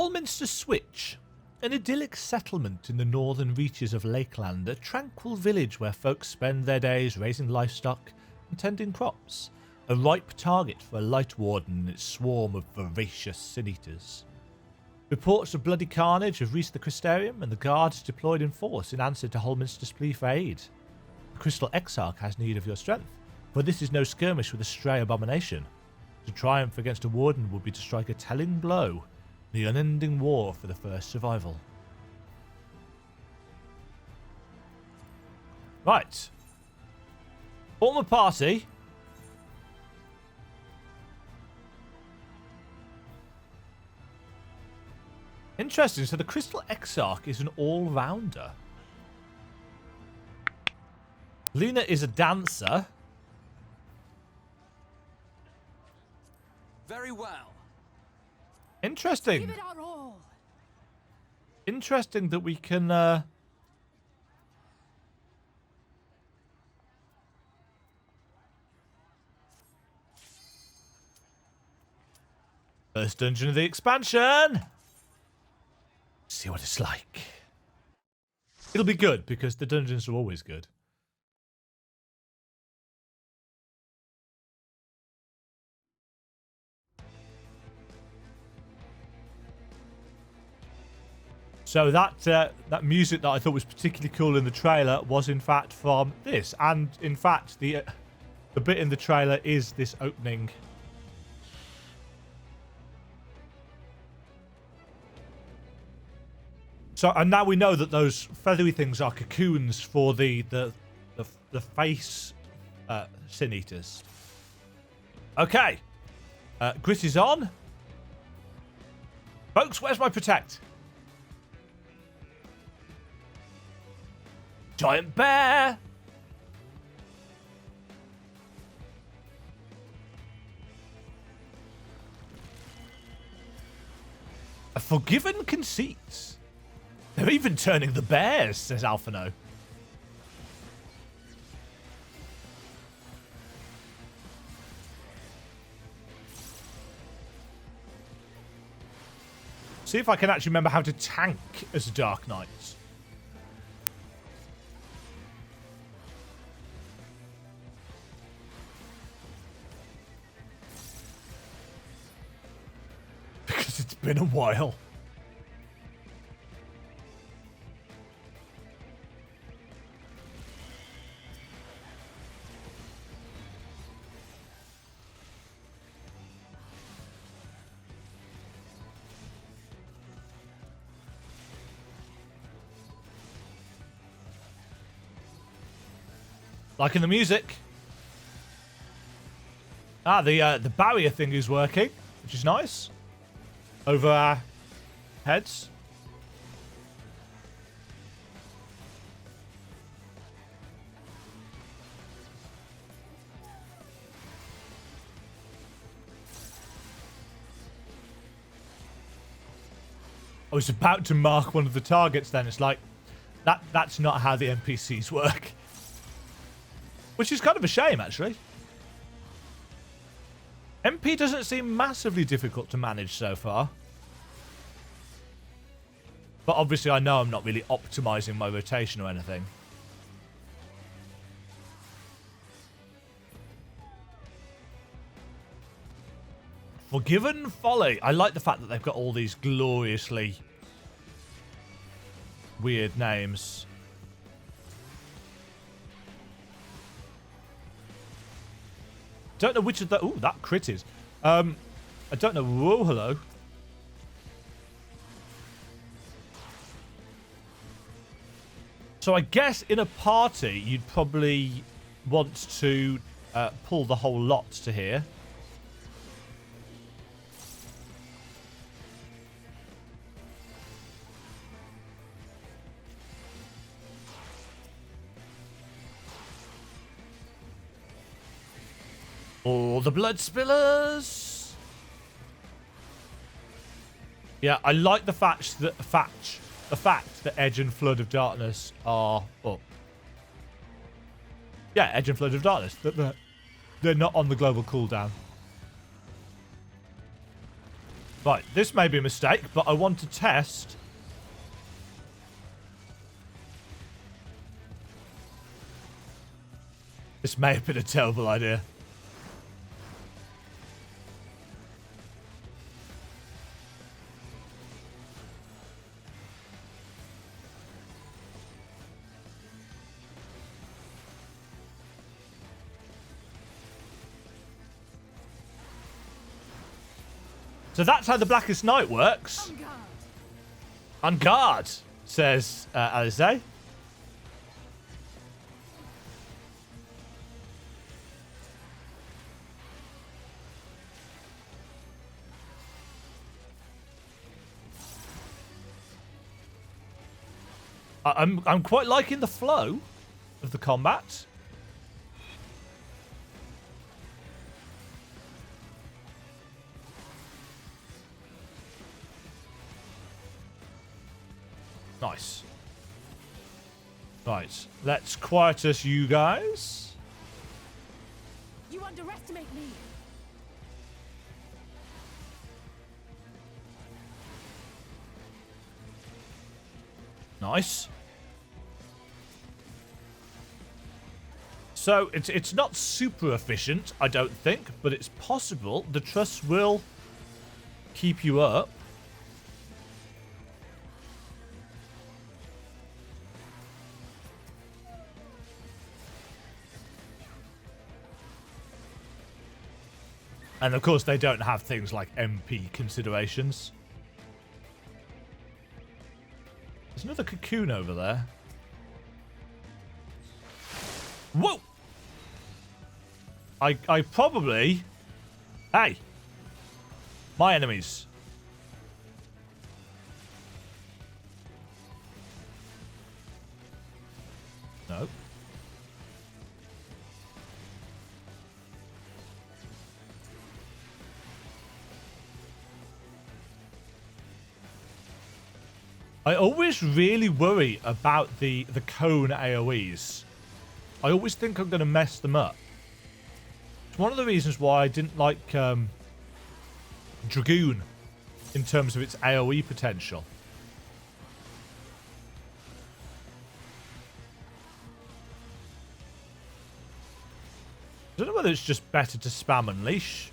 Holminster Switch. An idyllic settlement in the northern reaches of Lakeland, a tranquil village where folks spend their days raising livestock and tending crops. A ripe target for a light warden and its swarm of voracious sin-eaters. Reports of bloody carnage have reached the Crystarium, and the guards deployed in force in answer to Holminster's plea for aid. The Crystal Exarch has need of your strength, for this is no skirmish with a stray abomination. To triumph against a warden would be to strike a telling blow in the unending war for the first survival. Right. Form a party. Interesting, so the Crystal Exarch is an all-rounder. Lena is a dancer. Very well. Interesting. Give it our all. Interesting that we can... First dungeon of the expansion. See what it's like. It'll be good because the dungeons are always good. So that music that I thought was particularly cool in the trailer was in fact from this, and in fact the bit in the trailer is this opening. So, and now we know that those feathery things are cocoons for the face sin eaters. Okay, Grit is on. Folks, where's my protect? Giant bear. A forgiven conceit. They're even turning the bears, says Alphino. See if I can actually remember how to tank as a Dark Knight. Because it's been a while. Like in the music. Ah, the barrier thing is working, which is nice. Over our heads. I was about to mark one of the targets then. It's like, that's not how the NPCs work. Which is kind of a shame, actually. MP doesn't seem massively difficult to manage so far. But obviously I know I'm not really optimizing my rotation or anything. Forgiven Folly. I like the fact that they've got all these gloriously weird names. Don't know which of the... Ooh, that crit is. I don't know. Whoa, hello. So I guess in a party, you'd probably want to pull the whole lot to here. All the blood spillers. Yeah, I like the fact that Edge and Flood of Darkness are up. Yeah, Edge and Flood of Darkness. They're not on the global cooldown. Right, this may be a mistake, but I want to test. This may have been a terrible idea. So that's how the Blackest Night works. On guard, says Alize. I'm quite liking the flow of the combat. Nice. Right, let's quietus you guys. You underestimate me. Nice. So it's not super efficient, I don't think, but it's possible. The truss will keep you up. And of course, they don't have things like MP considerations. There's another cocoon over there. Whoa! I probably... Hey! My enemies. No. I always really worry about the cone AoEs. I always think I'm going to mess them up. It's one of the reasons why I didn't like Dragoon in terms of its AoE potential. I don't know whether it's just better to spam Unleash.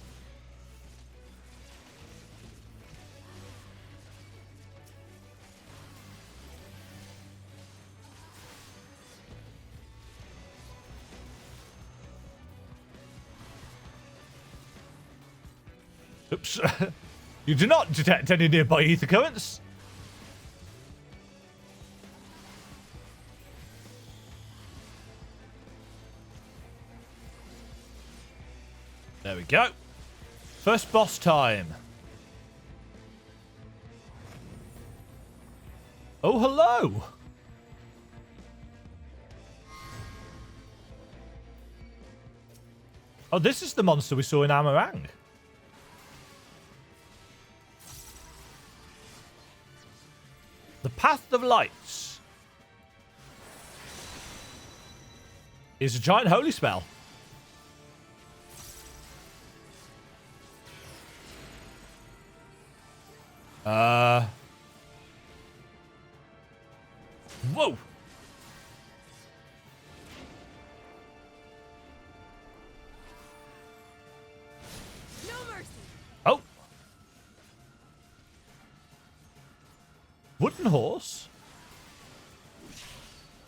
Oops. You do not detect any nearby ether currents. There we go. First boss time. Oh, hello. Oh, this is the monster we saw in Amarang. The Path of Lights is a giant holy spell. Whoa. No mercy. Oh. Wooden horse.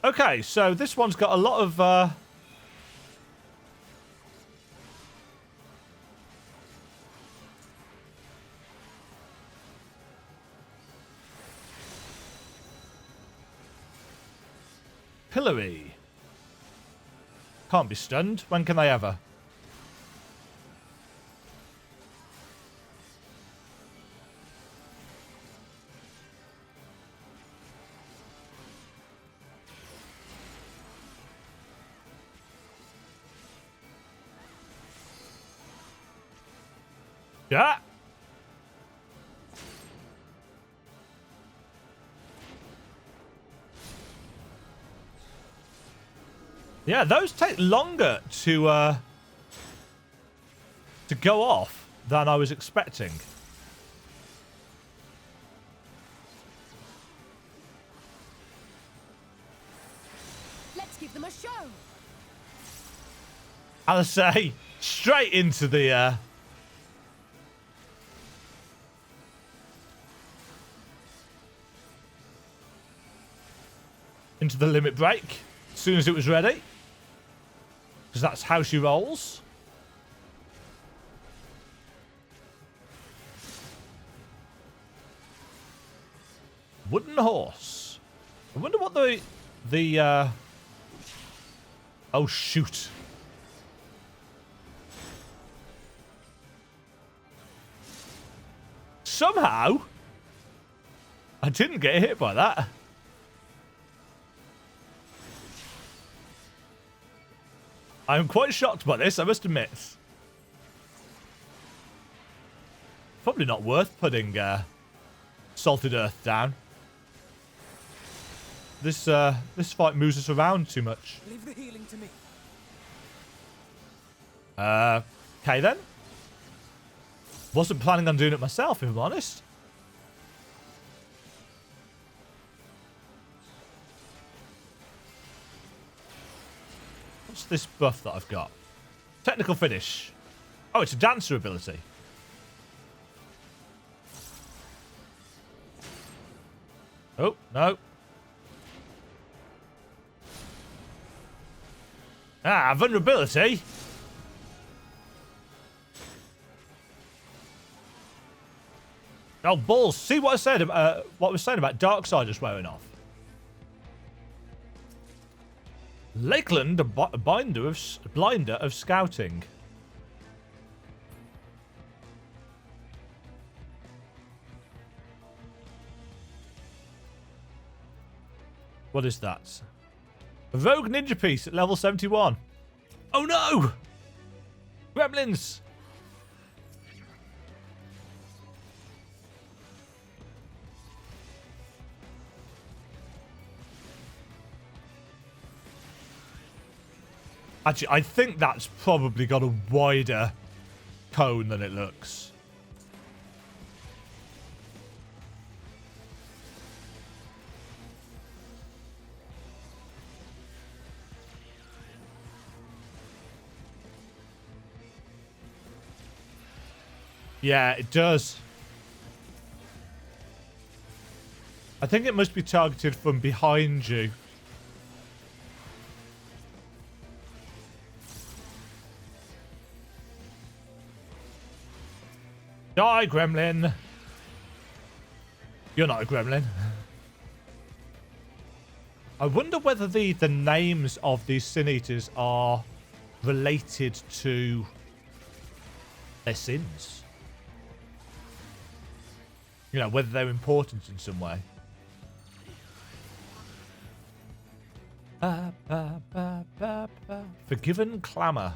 Okay, so this one's got a lot of pillory. Can't be stunned. When can they ever? Yeah. Yeah, those take longer to go off than I was expecting. give them a show. I'll say, straight into the... into the limit break as soon as it was ready. Because that's how she rolls. Wooden horse. I wonder what the oh shoot. Somehow I didn't get hit by that. I'm quite shocked by this, I must admit. Probably not worth putting salted earth down. This fight moves us around too much. Leave the healing to me. Okay then. Wasn't planning on doing it myself, if I'm honest. What's this buff that I've got? Technical finish. Oh, it's a dancer ability. Oh, no. Ah, vulnerability. Oh, balls. See what I said, what I was saying about Darkseid just wearing off. Lakeland, a blinder of scouting. What is that? A rogue ninja piece at level 71. Oh no! Gremlins! Actually, I think that's probably got a wider cone than it looks. Yeah, it does. I think it must be targeted from behind you. Die, gremlin. You're not a gremlin. I wonder whether the names of these Sin Eaters are related to their sins. You know, whether they're important in some way. Forgiven Clamour.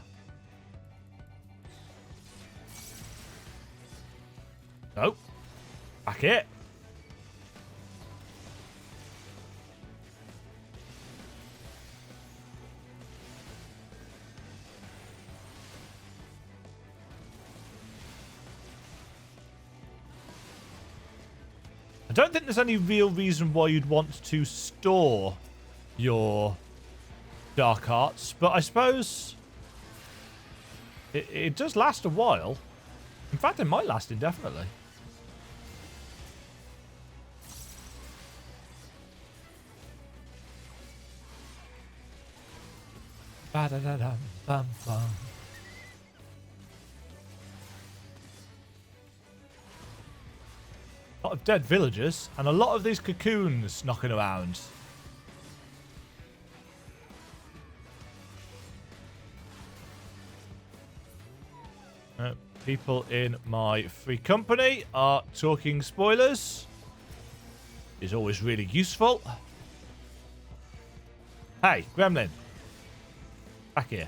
Nope. Back here. I don't think there's any real reason why you'd want to store your dark arts, but I suppose it does last a while. In fact, it might last indefinitely. Ba-da-da-dum-bum-bum. A lot of dead villagers and a lot of these cocoons knocking around. People in my free company are talking spoilers. Is always really useful. Hey, gremlin. Back here.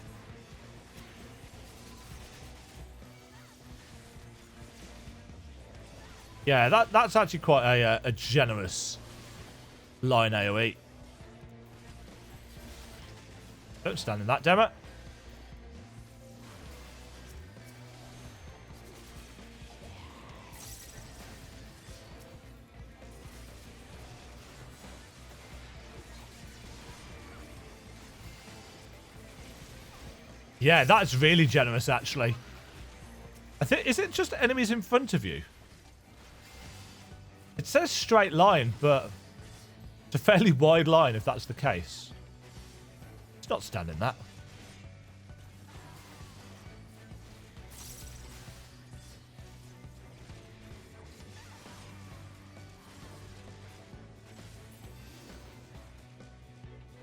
Yeah, that's actually quite a generous line AoE. Don't stand in that, damn it. Yeah, that's really generous, actually. I think, is it just enemies in front of you? It says straight line, but it's a fairly wide line if that's the case. It's not standing that.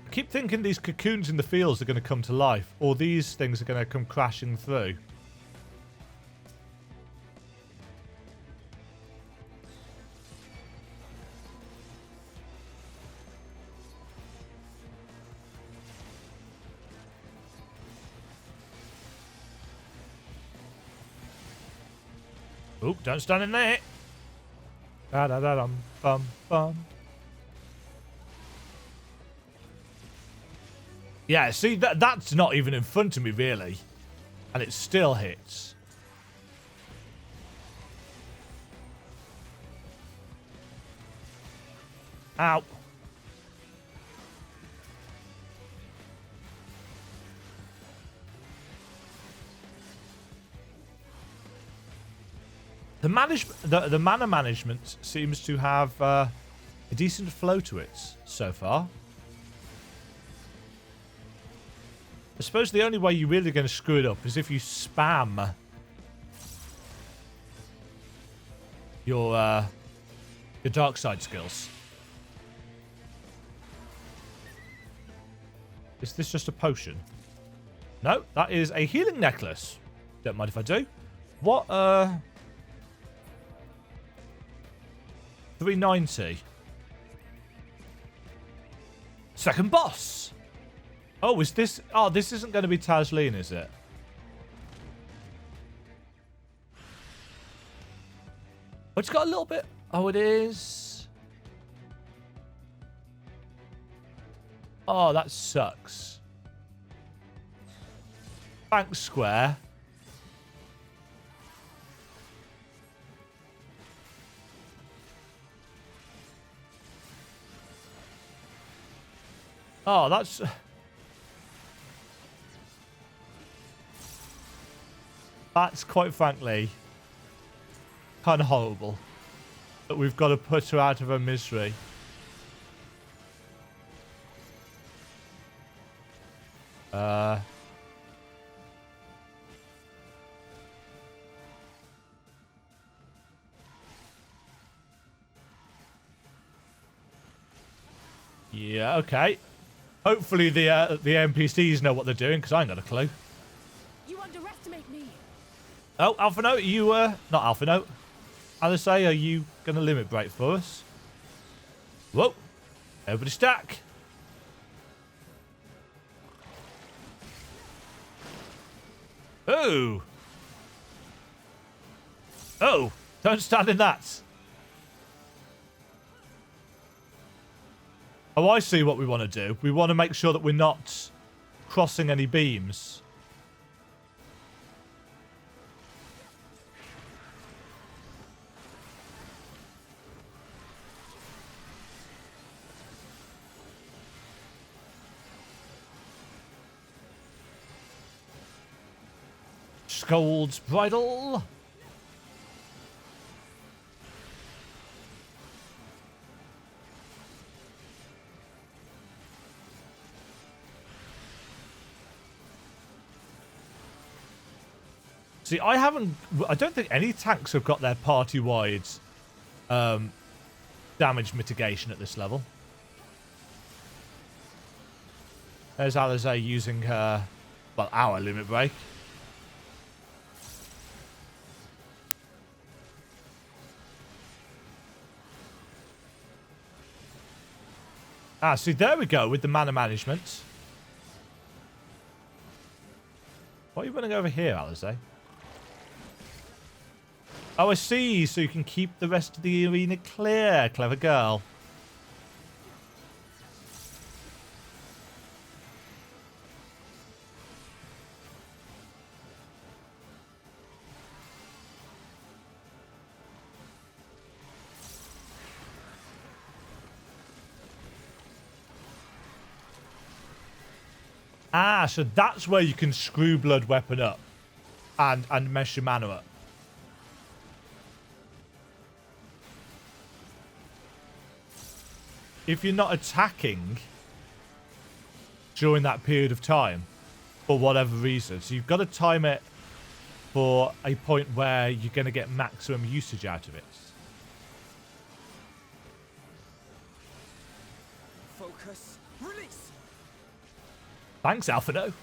I keep thinking these cocoons in the fields are going to come to life, or these things are going to come crashing through. Oh, don't stand in there. Da da da dum bum bum. Yeah, see, that's not even in front of me, really. And it still hits. Ow. The mana management seems to have a decent flow to it so far. I suppose the only way you're really going to screw it up is if you spam your dark side skills. Is this just a potion? No, that is a healing necklace. Don't mind if I do. What, 390. Second boss. Oh, is this... Oh, this isn't going to be Tasleen, is it? Oh, it's got a little bit... Oh, it is. Oh, that sucks. Thanks, Square. Oh, that's... That's quite frankly kind of horrible that we've got to put her out of her misery. Yeah, okay. Hopefully the NPCs know what they're doing, because I ain't got a clue. You underestimate me. Oh, Alpha Note, you, not Alpha Note. Alisei, are you going to limit break for us? Whoa. Everybody stack. Oh. Oh, don't stand in that. Oh, I see what we want to do. We want to make sure that we're not crossing any beams. Scold's Bridle. See, I don't think any tanks have got their party-wide damage mitigation at this level. There's Alizé using her, well, our limit break. Ah, see, there we go with the mana management. Why are you running over here, Alizé? Oh, I see. So you can keep the rest of the arena clear. Clever girl. Ah, so that's where you can screw blood weapon up and mess your mana up. If you're not attacking during that period of time, for whatever reason, so you've got to time it for a point where you're going to get maximum usage out of it. Focus. Release. Thanks, Alphino.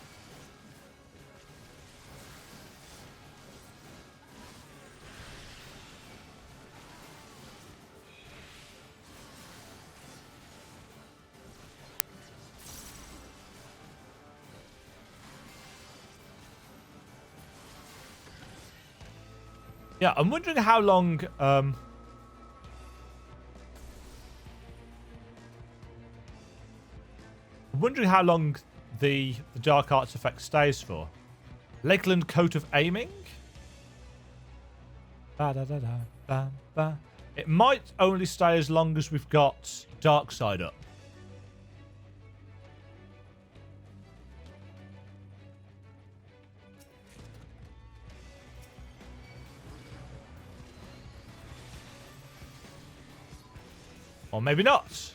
Yeah, I'm wondering how long I'm wondering how long the Dark Arts effect stays for. Lakeland Coat of Aiming? Ba, da, da, da, ba, ba. It might only stay as long as we've got Dark Side up. Or maybe not.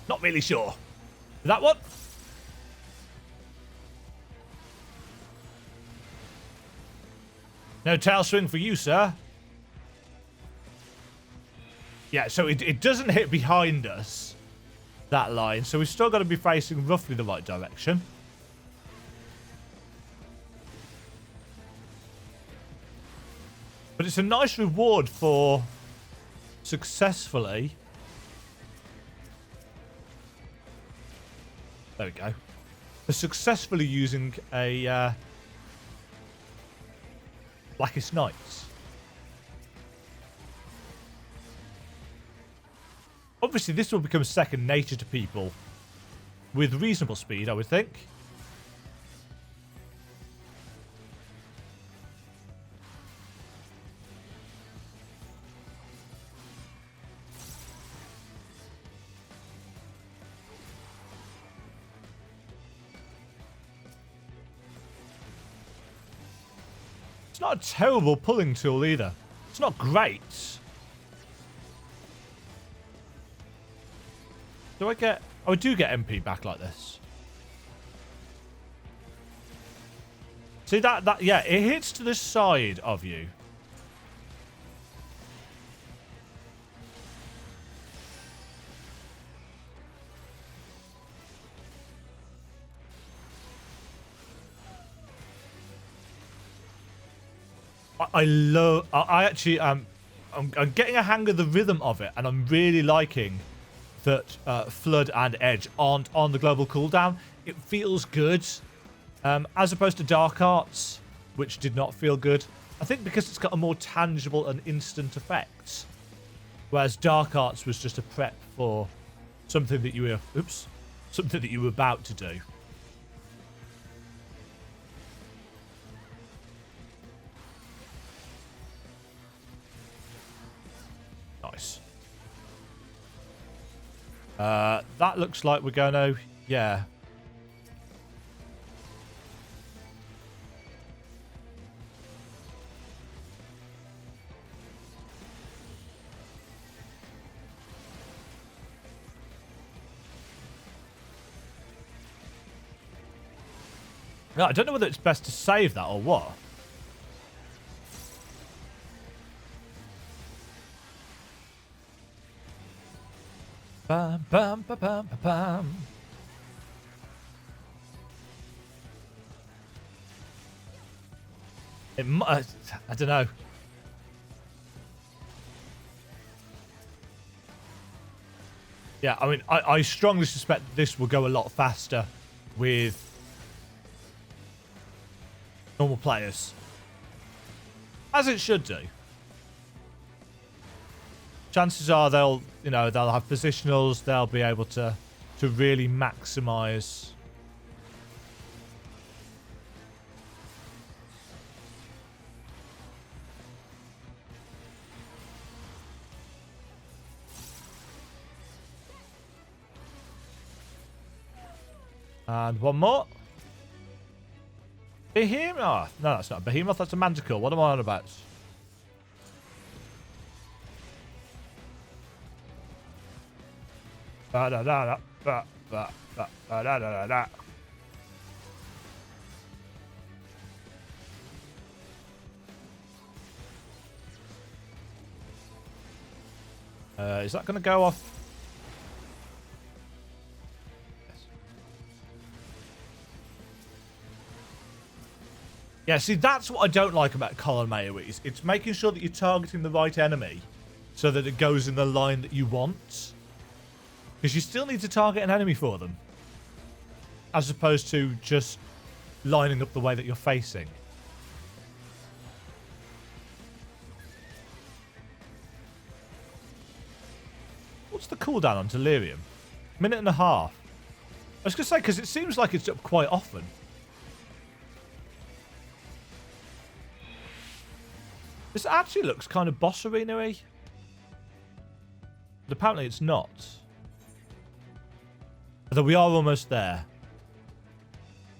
Not really sure. That one? No tail swing for you, sir. Yeah, so it doesn't hit behind us, that line. So we've still got to be facing roughly the right direction. But it's a nice reward for successfully... There we go. For successfully using a Blackest Nights. Obviously, this will become second nature to people with reasonable speed, I would think. It's not a terrible pulling tool either. It's not great. Do I get... Oh, I do get MP back like this. See that, yeah, it hits to the side of you. I love... I actually... I'm getting a hang of the rhythm of it, and I'm really liking that Flood and Edge aren't on the global cooldown. It feels good, as opposed to Dark Arts, which did not feel good. I think because it's got a more tangible and instant effect, whereas Dark Arts was just a prep for something that you were... Oops. Something that you were about to do. Nice. That looks like we're going to... Yeah. No, I don't know whether it's best to save that or what. Bam, bam, bam, bam, bam. It might, I don't know. Yeah, I mean, I strongly suspect this will go a lot faster with normal players, as it should do. Chances are they'll have positionals. They'll be able to really maximize. And one more. Behemoth. Oh, no, that's not a behemoth. That's a manticore. What am I on about? Da da da da da da da da da da. Is that going to go off? Yes. Yeah, see, that's what I don't like about Colin AoEs. It's making sure that you're targeting the right enemy so that it goes in the line that you want. Because you still need to target an enemy for them. As opposed to just lining up the way that you're facing. What's the cooldown on Delirium? Minute and a half. I was going to say, because it seems like it's up quite often. This actually looks kind of boss arena-y. But apparently it's not. Although we are almost there.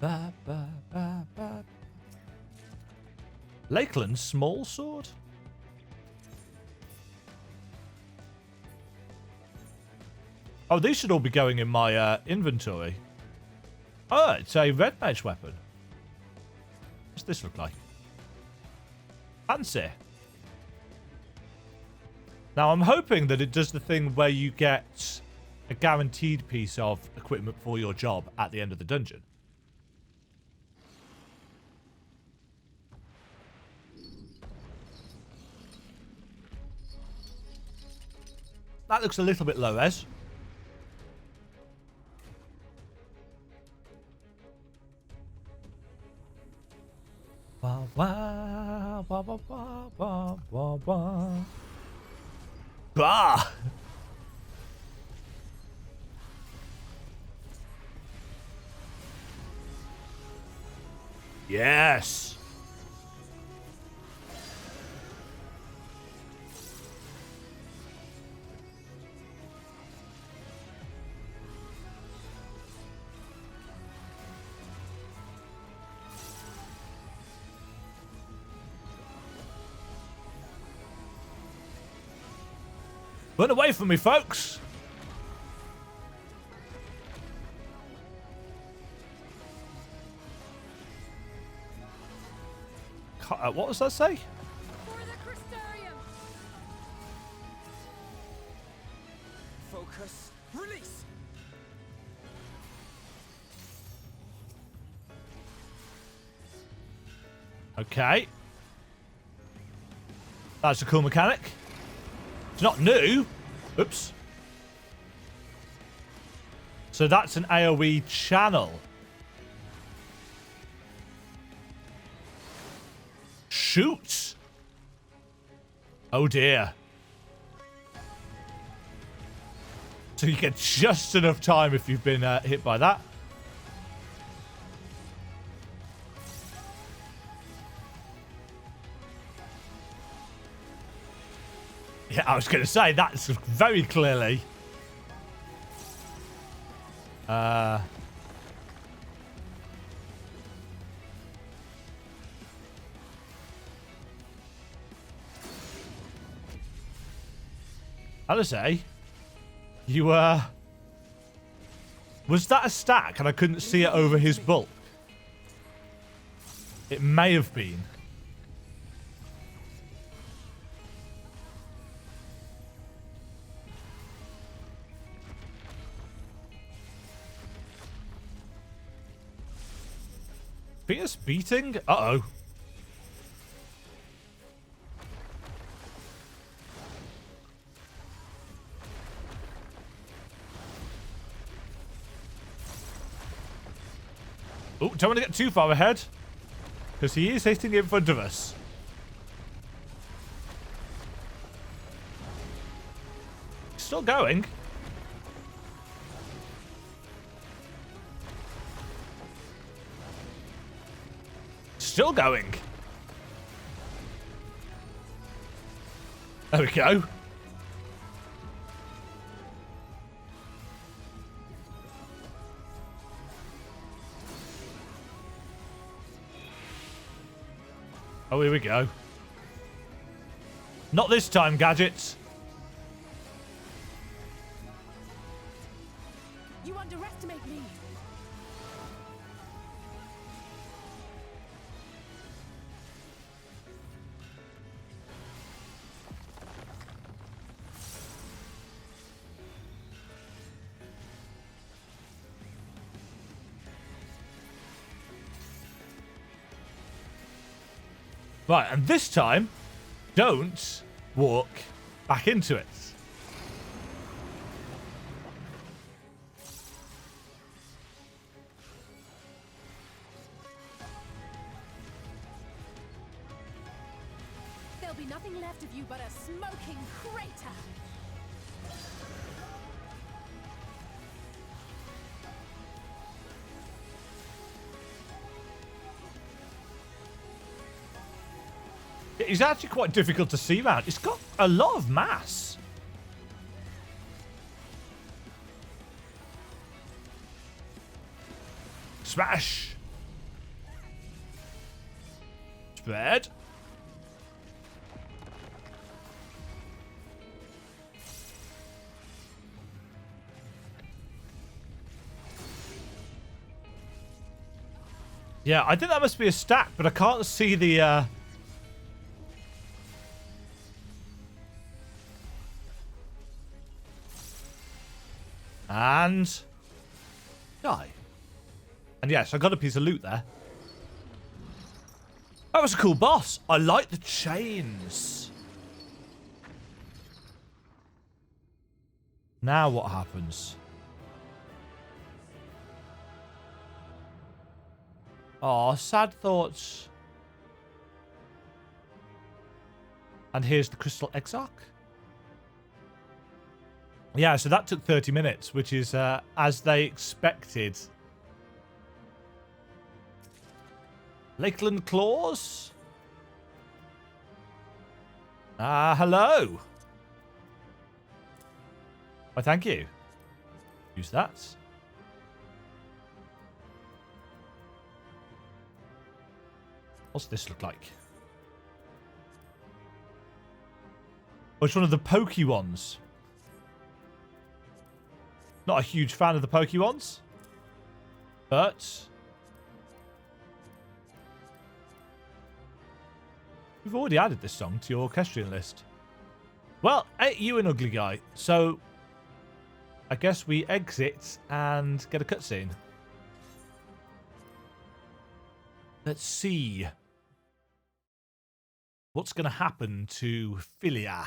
Ba, ba, ba, ba. Lakeland's small sword? Oh, these should all be going in my inventory. Oh, it's a red mage weapon. What's this look like? Fancy. Now, I'm hoping that it does the thing where you get a guaranteed piece of equipment for your job at the end of the dungeon. That looks a little bit low res. Wah, wah, wah, wah, wah, wah, wah, wah. Bah! Yes! Run away from me, folks! What does that say? For the Crystarium. Focus. Release. Okay. That's a cool mechanic. It's not new. Oops. So that's an AoE channel. Shoot. Oh dear. So you get just enough time if you've been hit by that. Yeah, I was going to say, that's very clearly. I'll say, you, was that a stack and I couldn't see it over his bulk? It may have been. Fierce beating? Uh-oh. Oh, don't want to get too far ahead. Because he is hitting in front of us. Still going. Still going. There we go. Oh, here we go. Not this time, Gadgets. You underestimate me. Right, and this time, don't walk back into it. There'll be nothing left of you but a smoking crater. It's actually quite difficult to see around. It's got a lot of mass. Smash. Spread. Yeah, I think that must be a stack, but I can't see the... And... die. And yes, I got a piece of loot there. That was a cool boss. I like the chains. Now what happens? Oh, sad thoughts. And here's the Crystal Exarch. Yeah, so that took 30 minutes, which is as they expected. Lakeland Claws? Hello. Why, thank you. Use that. What's this look like? Oh, it's one of the pokey ones. Not a huge fan of the pokey ones. But... we've already added this song to your orchestrion list. Well, ain't you an ugly guy? So, I guess we exit and get a cutscene. Let's see. What's going to happen to Philia?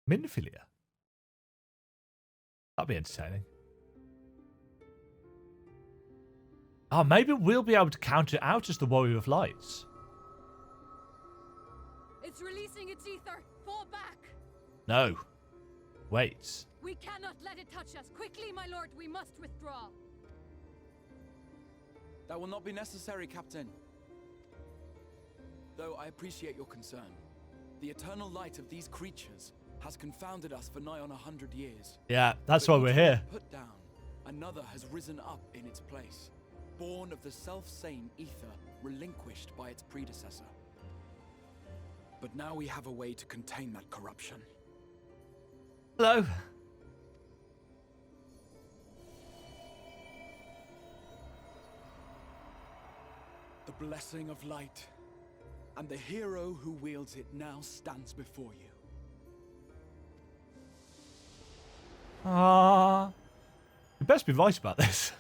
Minfilia? That'd be entertaining. Oh, maybe we'll be able to counter it out as the Warrior of Lights. It's releasing its ether. Fall back. No. Wait. We cannot let it touch us. Quickly, my lord, we must withdraw. That will not be necessary, Captain. Though I appreciate your concern. The eternal light of these creatures has confounded us for nigh on 100 years. Yeah, that's But why we're here. Put down, another has risen up in its place, born of the self-same ether relinquished by its predecessor. But now we have a way to contain that corruption. Hello. The blessing of light, and the hero who wields it now stands before you. You best be right about this.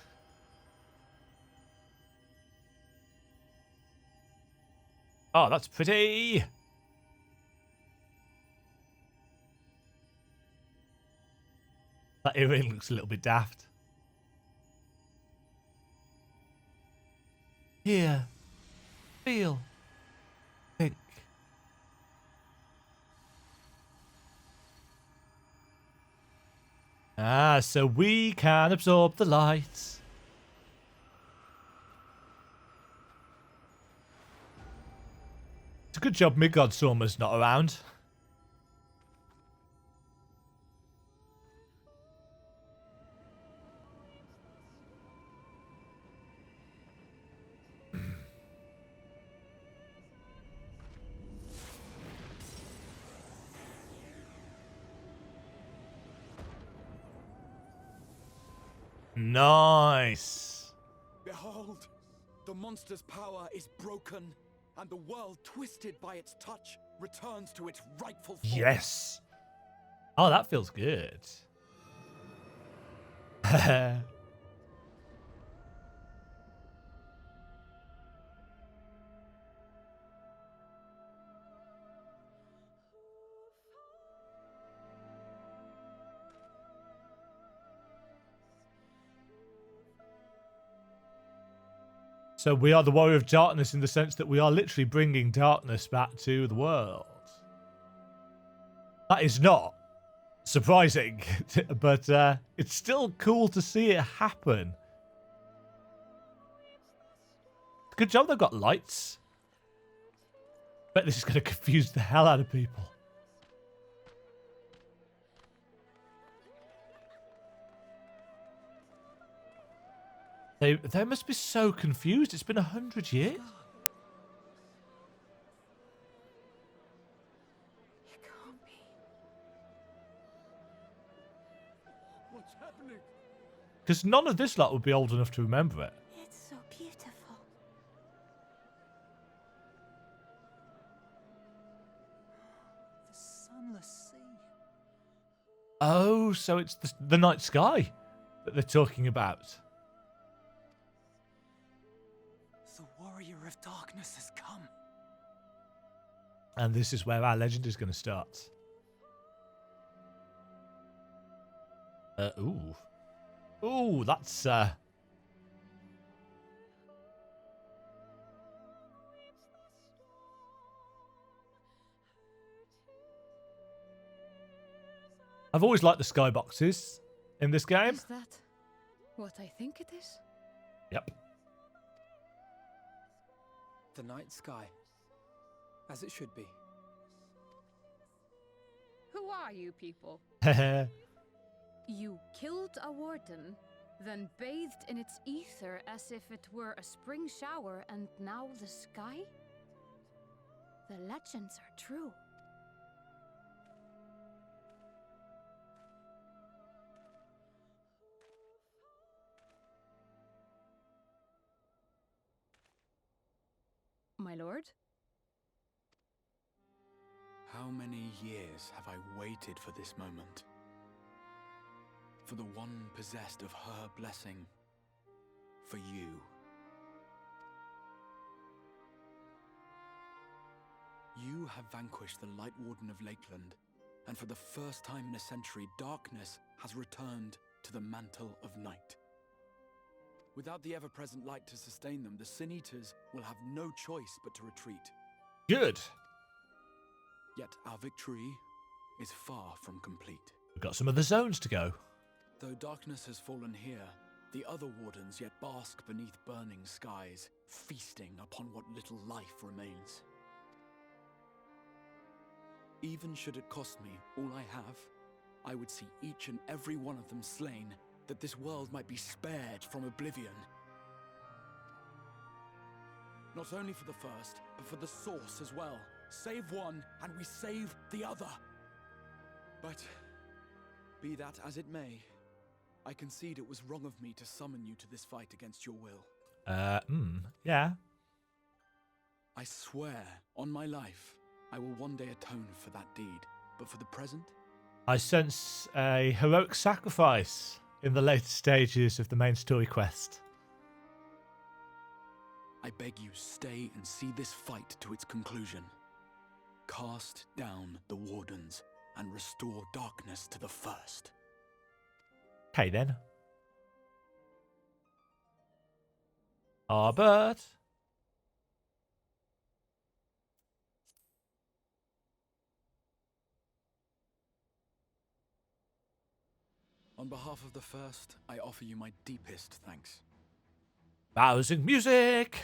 Oh, that's pretty. That earring looks a little bit daft. Here. Feel. Think. So we can absorb the light. It's a good job Midgard Sorma's not around. Nice. Behold, the monster's power is broken, and the world, twisted by its touch, returns to its rightful form. Yes. Oh, that feels good. So we are the warrior of darkness in the sense that we are literally bringing darkness back to the world. That is not surprising, but it's still cool to see it happen. Good job they've got lights. Bet this is going to confuse the hell out of people. They must be so confused. It's been 100 years. It can't be. What's happening? Because none of this lot would be old enough to remember it. It's so beautiful. The sunless sea. Oh, so it's the night sky that they're talking about. The warrior of darkness has come. And this is where our legend is going to start. Ooh. Ooh, that's... I've always liked the skyboxes in this game. Is that what I think it is? Yep. The night sky. As it should be. Who are you people? Hehe. You killed a warden, then bathed in its ether as if it were a spring shower, and now the sky? The legends are true. My lord? How many years have I waited for this moment? For the one possessed of her blessing. For you. You have vanquished the Light Warden of Lakeland, and for the first time in a century, darkness has returned to the mantle of night. Without the ever-present light to sustain them, the Sin Eaters will have no choice but to retreat. Good. Yet our victory is far from complete. We've got some other zones to go. Though darkness has fallen here, the other wardens yet bask beneath burning skies, feasting upon what little life remains. Even should it cost me all I have, I would see each and every one of them slain, that this world might be spared from oblivion. Not only for the first, but for the source as well. Save one, and we save the other. But, be that as it may, I concede it was wrong of me to summon you to this fight against your will. Yeah. I swear, on my life, I will one day atone for that deed. But for the present? I sense a heroic sacrifice in the later stages of the main story quest. I beg you, stay and see this fight to its conclusion. Cast down the wardens and restore darkness to the first. Okay then. Albert. On behalf of the first, I offer you my deepest thanks. Rousing music.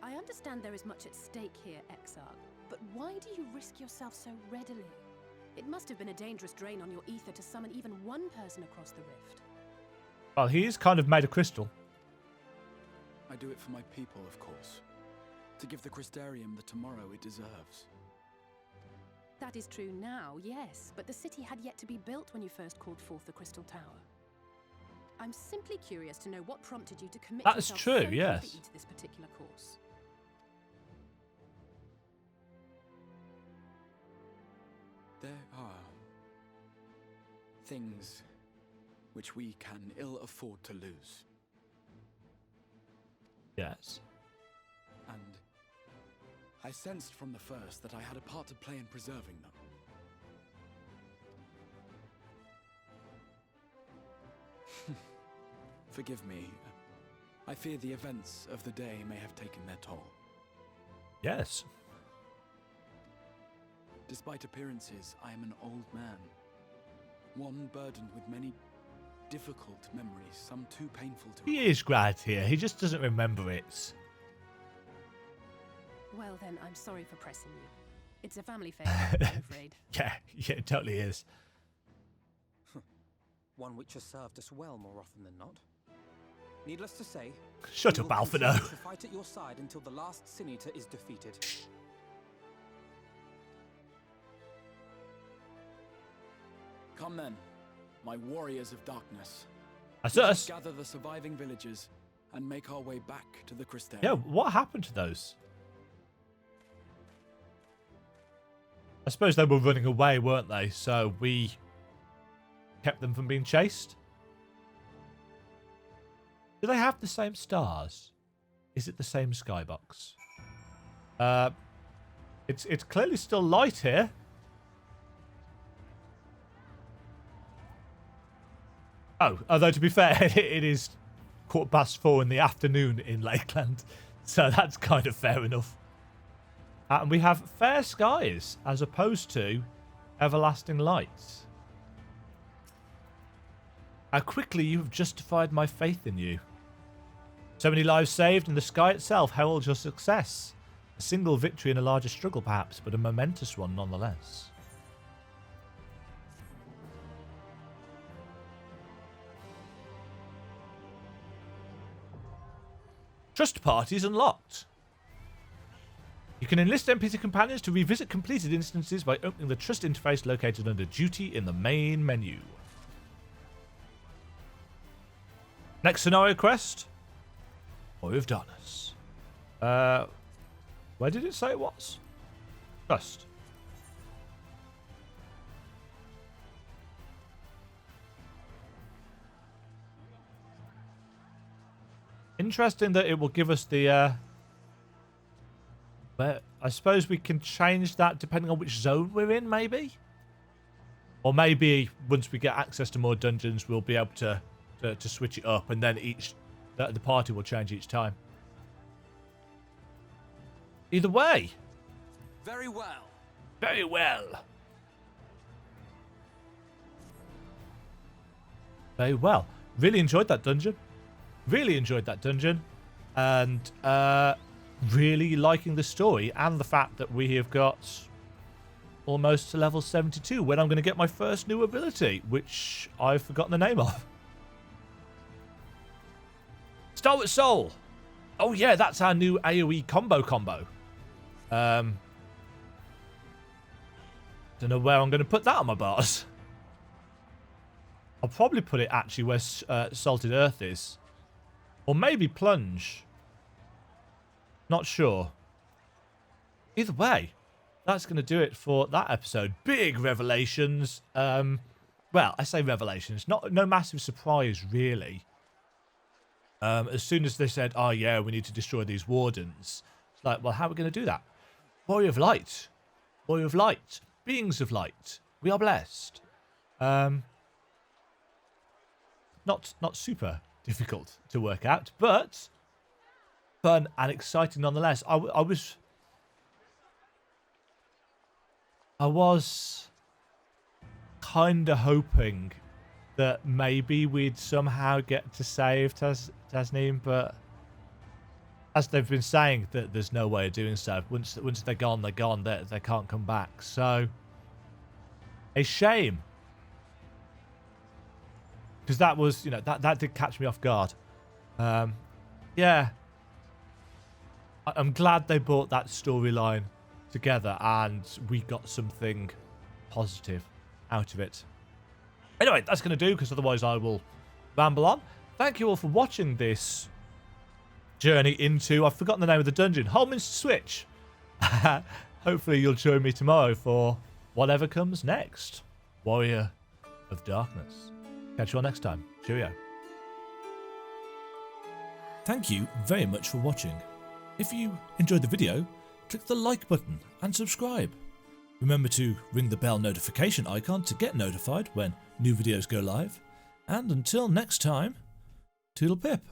I understand there is much at stake here, Exarch, but why do you risk yourself so readily? It must have been a dangerous drain on your ether to summon even one person across the rift. Well, he is kind of made of crystal. I do it for my people, of course. To give the Crystarium the tomorrow it deserves. That is true now, yes, but the city had yet to be built when you first called forth the Crystal Tower. I'm simply curious to know what prompted you to commit That's yourself true, so yes. completely to this particular course. There are things which we can ill afford to lose. Yes. And I sensed from the first that I had a part to play in preserving them. Forgive me. I fear the events of the day may have taken their toll. Yes. Despite appearances, I am an old man. One burdened with many difficult memories, some too painful to He is glad here. He just doesn't remember it. Well then, I'm sorry for pressing you. It's a family favourite, I'm afraid. Yeah, it totally is. One which has served us well more often than not. Needless to say, Shut we up, will Alphino. continue to fight at your side until the last Senator is defeated. Come then, my warriors of darkness. That's Let us. gather the surviving villagers and make our way back to the Crystal. Yeah, what happened to those? I suppose they were running away, weren't they? So we kept them from being chased. Do they have the same stars? Is it the same skybox? It's clearly still light here. Oh, although to be fair, it is 4:15 in the afternoon in Lakeland, so that's kind of fair enough. And we have fair skies as opposed to everlasting lights. How quickly you have justified my faith in you. So many lives saved, and the sky itself heralds your success. A single victory in a larger struggle, perhaps, but a momentous one nonetheless. Trust parties unlocked. You can enlist NPC companions to revisit completed instances by opening the trust interface located under duty in the main menu. Next scenario quest. Warrior of Darkness. Where did it say it was? Trust. Interesting that it will give us the but I suppose we can change that depending on which zone we're in, maybe? Or maybe once we get access to more dungeons, we'll be able to switch it up, and then the party will change each time. Either way. Very well. Very well. Very well. Really enjoyed that dungeon. Really enjoyed that dungeon. And really liking the story and the fact that we have got almost to level 72 when I'm going to get my first new ability, which I've forgotten the name of. Stalwart Soul. Oh yeah, that's our new AoE combo. Don't know where I'm going to put that on my bars. I'll probably put it actually where Salted Earth is. Or maybe Plunge. Not sure. Either way, that's going to do it for that episode. Big revelations. Well, I say revelations. No massive surprise, really. As soon as they said, oh yeah, we need to destroy these wardens. It's like, well, how are we going to do that? Warrior of Light. Warrior of Light. Beings of Light. We are blessed. Not super difficult to work out, but fun and exciting nonetheless. I was kind of hoping that maybe we'd somehow get to save Tasneem, but as they've been saying, that there's no way of doing so. Once they're gone, they're gone. They can't come back. So, a shame. Because that was, that did catch me off guard. Yeah. I'm glad they brought that storyline together and we got something positive out of it. Anyway, that's going to do, because otherwise I will ramble on. Thank you all for watching this journey into, I've forgotten the name of the dungeon, Holminster Switch. Hopefully you'll join me tomorrow for whatever comes next. Warrior of Darkness. Catch you all next time. Cheerio. Thank you very much for watching. If you enjoyed the video, click the like button and subscribe. Remember to ring the bell notification icon to get notified when new videos go live. And until next time, toodle pip.